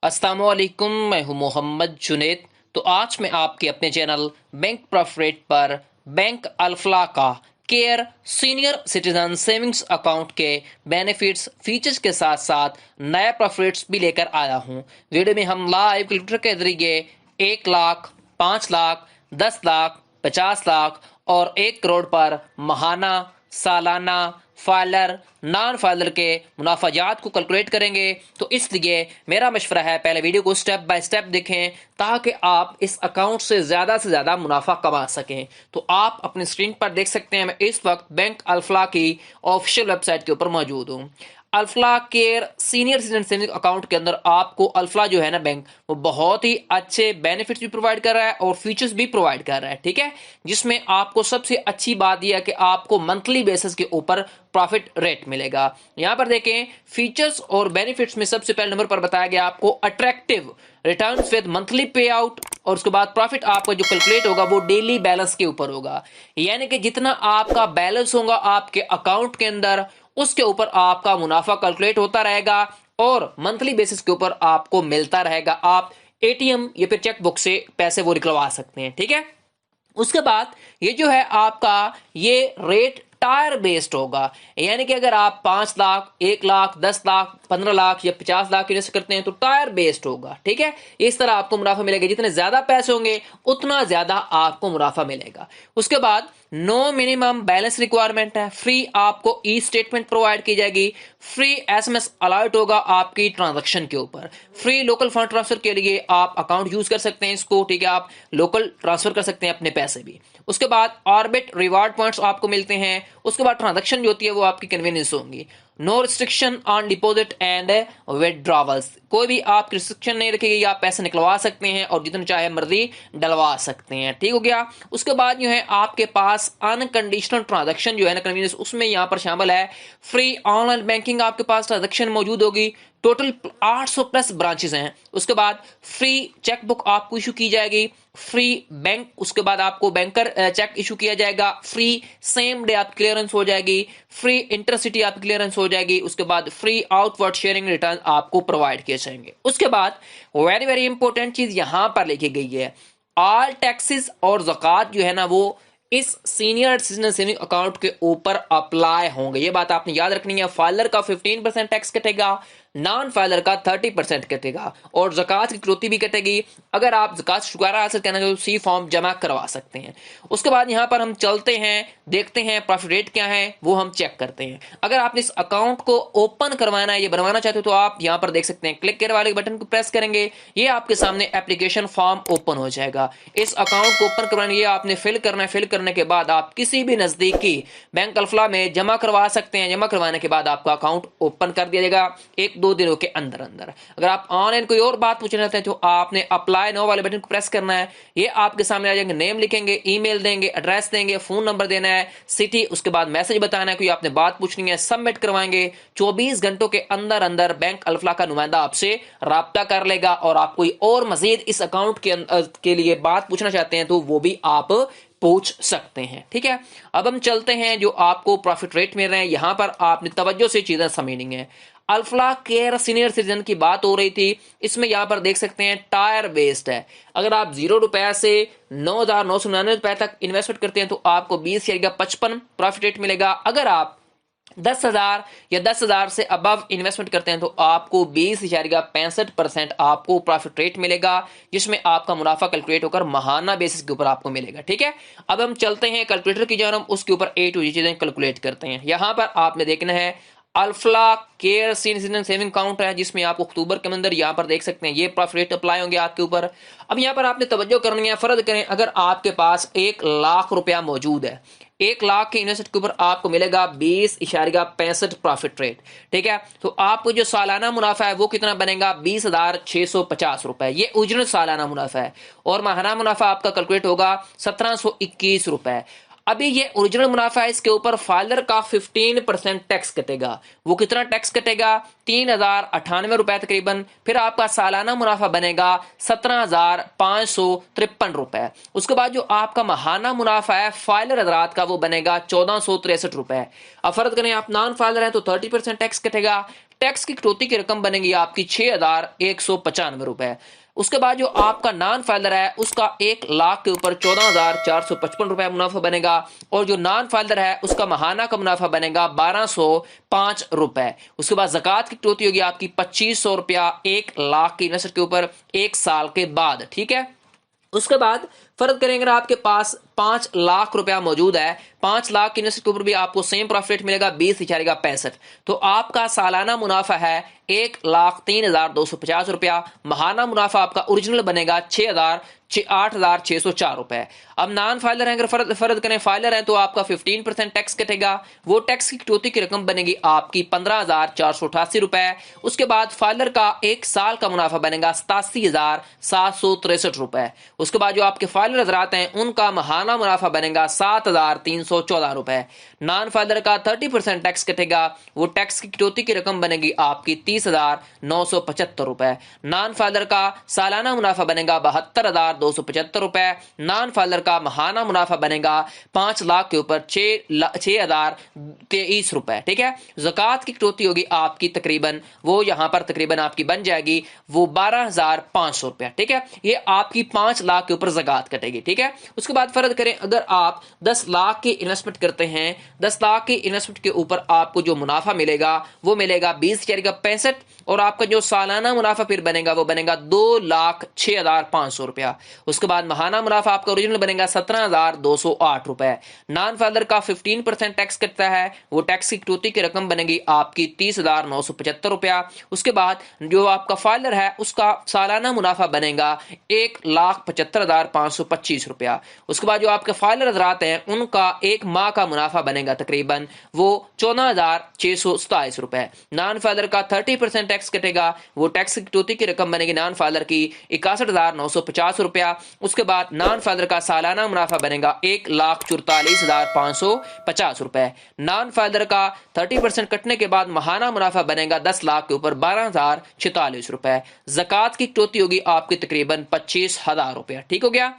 अस्सलामुअलैकुम, मैं हूं मोहम्मद जुनेद। तो आज मैं आपके अपने चैनल बैंक प्रॉफिट पर बैंक अल्फला का care senior citizen savings account के बेनिफिट्स फीचर्स के साथ साथ नया प्रॉफिट्स भी लेकर आया हूं। वीडियो में हम लाइव कैलकुलेटर के जरिए 1 लाख, 5 लाख, 10 लाख, 50 लाख और 1 करोड़ पर महाना, सालाना, फाइलर, नॉन फाइलर के मुनाफाजात को कैलकुलेट करेंगे। तो इसलिए मेरा मशवरा है पहले वीडियो को स्टेप बाय स्टेप देखें ताकि आप इस अकाउंट से ज़्यादा मुनाफा कमा सकें। तो आप अपनी स्क्रीन पर देख सकते हैं, मैं इस वक्त बैंक अल्फला की ऑफिशियल वेबसाइट के ऊपर मौजूद हूँ। Alfalah care senior citizen saving account के अंदर आपको अल्फला जो है ना बैंक, वो बहुत ही अच्छे बेनिफिट्स भी प्रोवाइड कर रहा है और फीचर्स भी प्रोवाइड कर रहा है। ठीक है, जिसमें आपको सबसे अच्छी बात यह है कि आपको मंथली बेसिस के ऊपर प्रॉफिट रेट मिलेगा। यहां पर देखें फीचर्स और बेनिफिट्स में सबसे पहले नंबर पर बताया गया आपको अट्रैक्टिव रिटर्न्स विद मंथली पे आउट, और उसके बाद प्रॉफिट आपका जो कैलकुलेट होगा वो डेली बैलेंस के ऊपर होगा। यानी कि जितना आपका बैलेंस होगा आपके अकाउंट के अंदर, उसके ऊपर आपका मुनाफा कैलकुलेट होता रहेगा और मंथली बेसिस के ऊपर आपको मिलता रहेगा। आप एटीएम या फिर चेकबुक से पैसे वो निकलवा सकते हैं। ठीक है, उसके बाद ये जो है आपका ये रेट टायर बेस्ड होगा। यानी कि अगर आप 5 लाख, 1 लाख, 10 लाख, 15 लाख या 50 लाख इन्वेस्ट करते हैं तो टायर बेस्ड होगा। ठीक है, इस तरह आपको मुनाफा मिलेगा। जितने ज्यादा पैसे होंगे उतना ज्यादा आपको मुनाफा मिलेगा। उसके बाद नो मिनिमम बैलेंस रिक्वायरमेंट है, फ्री आपको ई स्टेटमेंट प्रोवाइड की जाएगी, फ्री एसएमएस अलर्ट होगा आपकी ट्रांजैक्शन के ऊपर, फ्री लोकल फंड ट्रांसफर के लिए आप अकाउंट यूज कर सकते हैं इसको। ठीक है, आप लोकल ट्रांसफर कर सकते हैं अपने पैसे भी। उसके बाद ऑर्बिट रिवार्ड पॉइंट्स आपको मिलते हैं। उसके बाद ट्रांजैक्शन जो होती है वो आपकी कन्वीनियंस होंगी। No restriction on deposit and withdrawals, कोई भी आप रिस्ट्रिक्शन नहीं रखेगी, आप पैसे निकलवा सकते हैं और जितने चाहे मर्जी डलवा सकते हैं। ठीक हो गया। उसके बाद जो है आपके पास अनकंडीशनल ट्रांजैक्शन जो है ना कन्वीनियंस, उसमें यहाँ पर शामिल है फ्री ऑनलाइन बैंकिंग, आपके पास ट्रांजैक्शन मौजूद होगी। टोटल 800 प्लस ब्रांचेस हैं। उसके बाद फ्री चेकबुक आपको इशू की जाएगी, फ्री बैंक, उसके बाद आपको बैंकर चेक इशू किया जाएगा, फ्री सेम डे आप क्लियरेंस हो जाएगी, फ्री इंटरसिटी आप क्लियरेंस हो जाएगी। उसके बाद फ्री आउटवर्ड शेयरिंग रिटर्न आपको प्रोवाइड किए जाएंगे। उसके बाद वेरी वेरी इंपॉर्टेंट चीज यहां पर लिखी गई है, ऑल टैक्सेस और ज़कात जो है ना वो इस सीनियर सिटीजन सेविंग अकाउंट के ऊपर अप्लाई होंगे। ये बात आपने याद रखनी है। फाइलर का 15% टैक्स कटेगा, नॉन फाइलर का 30% कटेगा और जक़ात की कटौती भी कटेगी। अगर आप जक़ात छुटकारा हासिल करना चाहते तो सी फॉर्म जमा करवा सकते हैं। उसके बाद यहाँ पर हम चलते हैं, देखते हैं प्रॉफिट रेट क्या है वो हम चेक करते हैं। अगर आपने इस अकाउंट को ओपन करवाना है, ये बनवाना चाहते हो, तो आप यहाँ पर देख सकते हैं क्लिक कर वाले बटन को प्रेस करेंगे, ये आपके सामने एप्लीकेशन फॉर्म ओपन हो जाएगा। इस अकाउंट को ओपन करवाने ये आपने फिल करना है। फिल करने के बाद आप किसी भी नजदीकी बैंक अल्फला में जमा करवा सकते हैं। जमा करवाने के बाद आपका अकाउंट ओपन कर दिया जाएगा 1-2 दिनों के अंदर अंदर। अगर आप ऑनलाइन कोई और बात पूछना चाहते हैं तो आपने अप्लाई नो वाले बटन को प्रेस करना है। ये आपके सामने आ जाएंगे, नेम लिखेंगे, ईमेल देंगे, एड्रेस देंगे, फोन नंबर देना है, सिटी, उसके बाद मैसेज बताना है, कोई आपने बात पूछनी है, सबमिट करवाएंगे। 24 घंटों के अंदर अंदर बैंक अल्फला का नुमाइंदा आपसे राब्ता कर लेगा। और आप कोई और मजीद इस अकाउंट के लिए बात पूछना चाहते हैं तो वो भी आप पूछ सकते हैं। ठीक है, अब हम चलते हैं जो आपको प्रॉफिट रेट मिल रहे हैं। यहां पर आपने तवज्जो से चीजें समझनी है। अल्फला केयर सीनियर सिटीजन की बात हो रही थी, इसमें यहां पर देख सकते हैं टायर बेस्ड है। अगर आप 0 रुपए से 9,999 रुपए तक इन्वेस्टमेंट करते हैं तो आपको 20,55 प्रॉफिट रेट मिलेगा। अगर आप 10,000 या 10,000 से अबव इन्वेस्टमेंट करते हैं तो आपको 20,65% आपको प्रॉफिट रेट मिलेगा, जिसमें आपका मुनाफा कैलकुलेट होकर महाना बेसिस के ऊपर आपको मिलेगा। ठीक है, अब हम चलते हैं कैलकुलेटर की जानब, उसके ऊपर ए टू जी चीजें कैलकुलेट करते हैं। यहां पर आपने देखना है Alfalah care senior saving account है, जिसमें आप अक्टूबर के अंदर यहाँ पर देख सकते हैं ये प्रॉफिट रेट अप्लाई होंगे आपके ऊपर। अब यहाँ पर आपने तवज्जो करनी है, फर्ज करें अगर आपके पास 1 लाख रुपया मौजूद है, 1 लाख के इन्वेस्टमेंट के ऊपर आपको मिलेगा 20.65 प्रॉफिट रेट। ठीक है, तो आपको जो सालाना मुनाफा है वो कितना बनेगा, 20,650 रुपए। ये ओरिजिनल सालाना मुनाफा है। और माहाना मुनाफा आपका कैलकुलेट होगा 1,721 रुपए। अभी ये ओरिजिनल मुनाफा है, इसके ऊपर फाइलर का 15% टैक्स कटेगा। वो कितना टैक्स कटेगा, 3,098 रुपए तकरीबन। फिर आपका सालाना मुनाफा बनेगा 17,553 रुपए। उसके बाद जो आपका महाना मुनाफा है फाइलर हजरात का वो बनेगा 1,463 रुपए। अब फर्ज करें आप नॉन फाइलर हैं तो 30% टैक्स कटेगा। टैक्स की कटौती की रकम बनेगी आपकी 6,195 रुपए। उसके बाद जो आपका नॉन फाइलर है उसका 1 लाख के ऊपर 14,455 रुपए मुनाफा बनेगा, और जो नॉन फाइलर है उसका महाना का मुनाफा बनेगा 1,205 रुपए। उसके बाद ज़कात की कटौती होगी आपकी 2,500 रुपया 1 लाख के इन्वेस्टर के ऊपर 1 साल के बाद। ठीक है, उसके बाद फर्ज करें अगर आपके पास 5 लाख रुपया मौजूद है, 5 लाख के इन्वेस्टर के ऊपर भी आपको सेम प्रॉफिट मिलेगा 20.65, तो आपका सालाना मुनाफा है 1,03,250 रुपया। महाना मुनाफा आपका ओरिजिनल बनेगा 8,604 रुपए। अब नॉन फाइलर है, अगर फर्ज करें फाइलर है तो आपका 15% टैक्स कटेगा, वो टैक्स की कटौती की रकम बनेगी आपकी 15,488 रुपए। उसके बाद फाइलर का 1 साल का मुनाफा बनेगा 87,763 रुपए। उसके बाद जो आपके फाइलर हजरात हैं उनका महाना मुनाफा बनेगा 7,314 रुपए। नॉन फाइलर का 30% टैक्स कटेगा, वो टैक्स की कटौती की रकम बनेगी आपकी 30,975 रुपए। नॉन फाइलर का सालाना मुनाफा बनेगा 72,275 रुपए। नॉन फाइलर का महाना मुनाफा बनेगा 5 लाख के ऊपर 6,023 रुपए। ठीक है, ज़कात की कटौती होगी आपकी तकरीबन, वो यहां पर तकरीबन आपकी बन जाएगी वो 12,500 रुपया। ठीक है, ये आपकी 5 लाख के ऊपर ज़कात कटेगी। ठीक है, उसके बाद फर्ज करें अगर आप 10 लाख की इन्वेस्टमेंट करते हैं, 10 लाख की इन्वेस्टमेंट के ऊपर आपको जो मुनाफा मिलेगा वो मिलेगा 20.65, और आपका जो सालाना मुनाफा फिर बनेगा वो बनेगा 2,06,500 रुपया। उसके बाद महाना मुनाफा आपका ओरिजिनल बनेगा 17,208 रुपए। नॉन फाइलर का 15% टैक्स कटता है, वो टैक्स की कटौती की रकम बनेगी आपकी 30,975 रुपया। उसके बाद जो आपका फाइलर है उसका सालाना मुनाफा बनेगा 1,75,525 रुपया। उसके बाद जो आपके फाइलर हजरात हैं उनका एक माह का मुनाफा बनेगा तकरीबन वो 14,627 रुपए। नॉन फाइलर का 30% टैक्स कटेगा, वो टैक्स की कटौती की रकम बनेगी नॉन फाइलर की 61,950 रुपया। उसके बाद नॉन फाइलर का सालाना मुनाफा बनेगा 1,44,550 रुपए। नॉन फाइलर का 30% कटने के बाद महाना मुनाफा बनेगा 10 लाख के ऊपर 12,046 रुपए। ज़कात की कटौती होगी आपकी तकरीबन 25,000 रुपया। ठीक हो गया।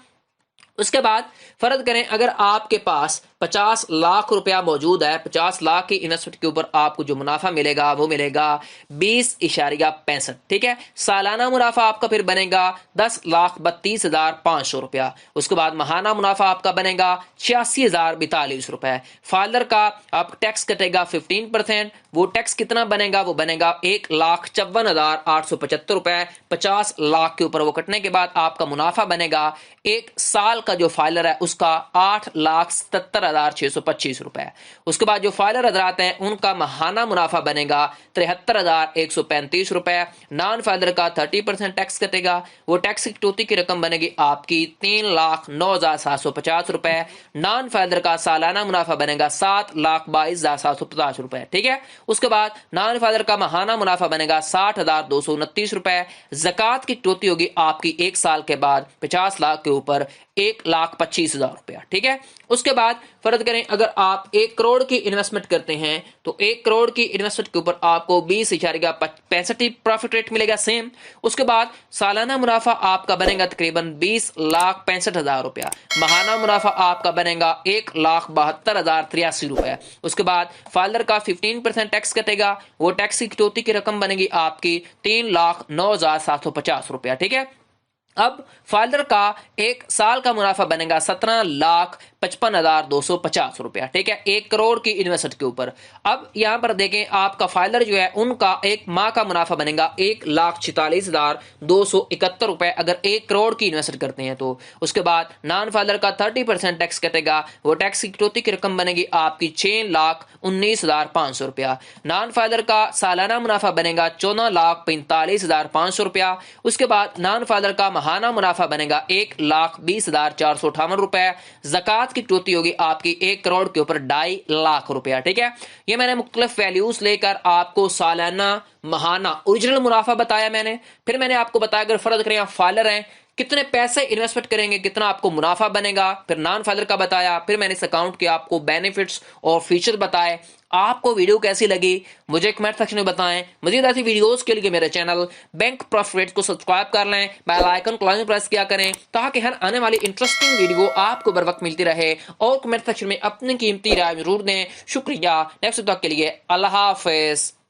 उसके बाद फर्ज करें अगर आपके पास 50 लाख रुपया मौजूद है, 50 लाख की इन्वेस्टमेंट के ऊपर आपको जो मुनाफा मिलेगा वो मिलेगा 20.65। ठीक है, सालाना मुनाफा आपका फिर बनेगा 10,32,500 रुपया। उसके बाद महाना मुनाफा आपका बनेगा 86,042 रुपए। फाइलर का आप टैक्स कटेगा 15%, वो टैक्स कितना बनेगा वो बनेगा 1,54,875 रुपए। 50 लाख के ऊपर वो कटने के बाद आपका मुनाफा बनेगा 1 साल का जो फाइलर है उसका 8,77,625 रुपए। उसके बाद जो फाइलर हजरात हैं उनका महाना मुनाफा बनेगा 73,135 रुपए। नॉन फाइलर का 30% टैक्स कटेगा, वो टैक्स की कटौती की रकम बनेगी आपकी 3,09,750 रुपए। नॉन फाइलर का सालाना मुनाफा बनेगा 7,22,750 रुपए। ठीक है, उसके बाद नॉन फाइलर का महाना मुनाफा बनेगा 60,229 रुपए। ज़कात की कटौती होगी आपकी 1 साल के बाद 50 लाख के ऊपर 1,25,000 रुपया। ठीक है, उसके बाद फर्ज करें अगर आप 1 करोड़ की इन्वेस्टमेंट करते हैं तो 1 करोड़ की इन्वेस्टमेंट के ऊपर आपको 20.65 प्रॉफिट रेट मिलेगा सेम। उसके बाद सालाना मुनाफा आपका बनेगा तकरीबन 20,65,000 रुपया। महाना मुनाफा आपका बनेगा 1,72,083 रुपए। उसके बाद फाइलर का 15% टैक्स कटेगा, वो टैक्स की कटौती की रकम बनेगी आपकी 3,09,750 रुपया। ठीक है, अब फाइलर का 1 साल का मुनाफा बनेगा 17,55,250 रुपया। ठीक है, 1 करोड़ की इन्वेस्टमेंट के ऊपर। अब यहां पर देखें आपका फाइलर जो है उनका एक माह का मुनाफा बनेगा 1,46,271 रुपए अगर 1 करोड़ की इन्वेस्टमेंट करते हैं तो। उसके बाद नॉन फाइलर का 30% टैक्स कटेगा, वो टैक्स की कटौती की रकम बनेगी आपकी 6,19,500 रुपया। नॉन फाइलर का सालाना मुनाफा बनेगा 14,45,500 रुपया। उसके बाद नॉन फाइलर का महाना मुनाफा बनेगा 1,20,458 रुपए। ज़कात की कटौती होगी आपकी 1 करोड़ के ऊपर 2.5 लाख रुपया। ठीक है, ये मैंने मुख्तलिफ वैल्यूज लेकर आपको सालाना महाना ओरिजिनल मुनाफा बताया मैंने। फिर मैंने आपको बताया अगर फर्ज करें आप फाइलर हैं कितने पैसे इन्वेस्टमेंट करेंगे कितना आपको मुनाफा बनेगा, फिर नॉन फाइलर का बताया, फिर मैंने इस अकाउंट के आपको बेनिफिट्स और फीचर बताए। आपको वीडियो कैसी लगी मुझे कमेंट सेक्शन में बताएं। मजीद ऐसी वीडियोस के लिए मेरे चैनल बैंक प्रॉफिट को सब्सक्राइब कर लें, बेल आइकन को लाजमी प्रेस किया करें ताकि हर आने वाली इंटरेस्टिंग वीडियो आपको बर वक्त मिलती रहे। और कमेंट सेक्शन में अपनी कीमती राय जरूर दें। शुक्रिया। नेक्स्ट तक के लिए अल्लाह हाफिज।